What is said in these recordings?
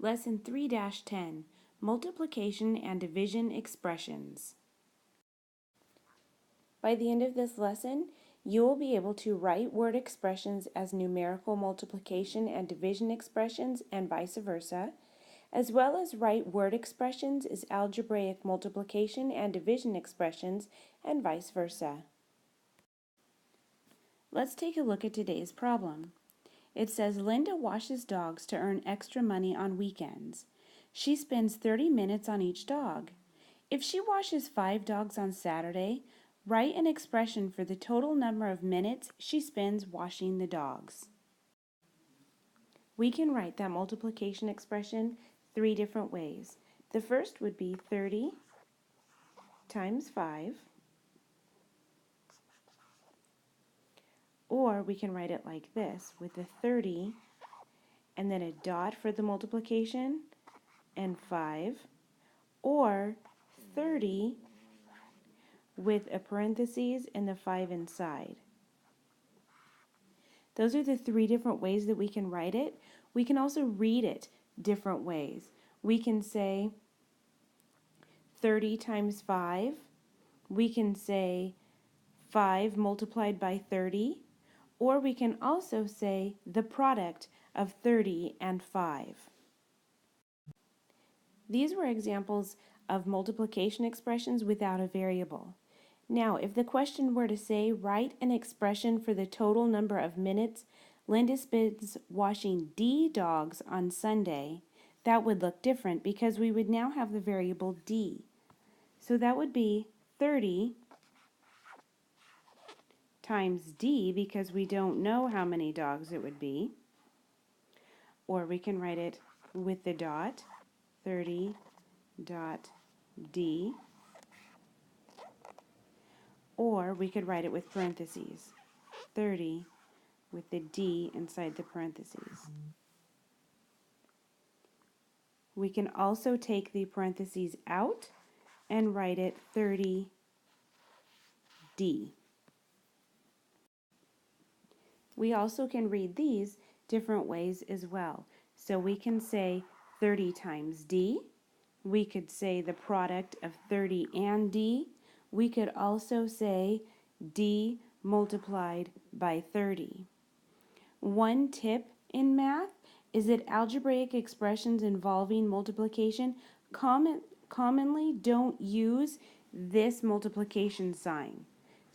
Lesson 3-10, Multiplication and Division Expressions. By the end of this lesson, you will be able to write word expressions as numerical multiplication and division expressions and vice versa, as well as write word expressions as algebraic multiplication and division expressions and vice versa. Let's take a look at today's problem. It says Linda washes dogs to earn extra money on weekends. She spends 30 minutes on each dog. If she washes 5 dogs on Saturday, write an expression for the total number of minutes she spends washing the dogs. We can write that multiplication expression 3 different ways. The first would be 30 times 5, or we can write it like this, with the 30 and then a dot for the multiplication and 5, or 30 with a parentheses and the 5 inside. Those are the 3 different ways that we can write it. We can also read it different ways. We can say 30 times 5. We can say 5 multiplied by 30. Or we can also say the product of 30 and 5. These were examples of multiplication expressions without a variable. Now, if the question were to say, write an expression for the total number of minutes Linda spends washing D dogs on Sunday, that would look different because we would now have the variable D. So that would be 30 times D because we don't know how many dogs it would be. Or we can write it with the dot, 30 dot D. Or we could write it with parentheses, 30 with the D inside the parentheses. We can also take the parentheses out and write it 30D. We also can read these different ways as well. So we can say 30 times D. We could say the product of 30 and D. We could also say D multiplied by 30. One tip in math is that algebraic expressions involving multiplication commonly don't use this multiplication sign.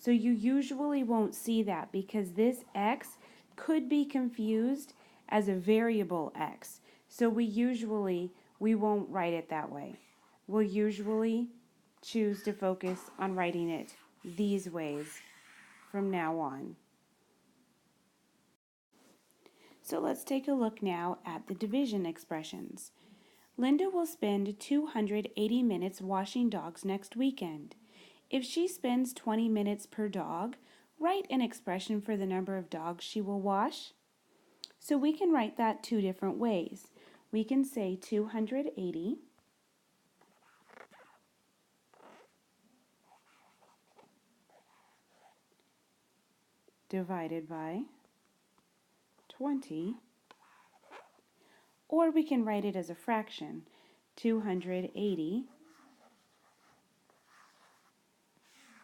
So you usually won't see that because this x could be confused as a variable x. So we won't write it that way. We'll usually choose to focus on writing it these ways from now on. So let's take a look now at the division expressions. Linda will spend 280 minutes washing dogs next weekend. If she spends 20 minutes per dog, write an expression for the number of dogs she will wash. So we can write that 2 different ways. We can say 280 divided by 20, or we can write it as a fraction, 280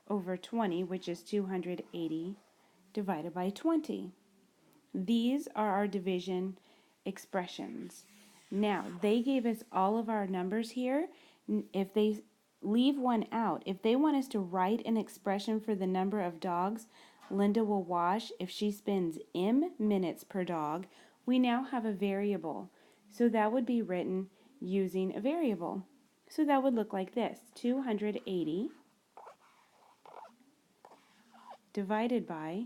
over 20, which is 280 divided by 20. These are our division expressions. Now, they gave us all of our numbers here. If they leave one out, if they want us to write an expression for the number of dogs Linda will wash if she spends m minutes per dog, we now have a variable. So that would be written using a variable. So that would look like this, 280 divided by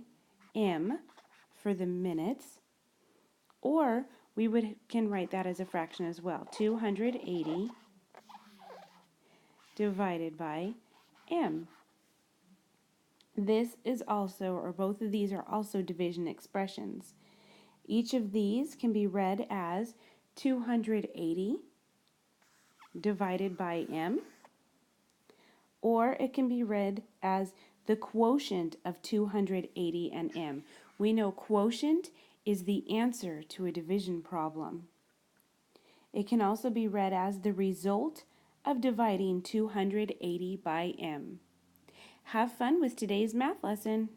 m for the minutes, or we can write that as a fraction as well, 280 divided by m. This is also, or both of these are also division expressions. Each of these can be read as 280 divided by m, or it can be read as the quotient of 280 and m. We know quotient is the answer to a division problem. It can also be read as the result of dividing 280 by m. Have fun with today's math lesson.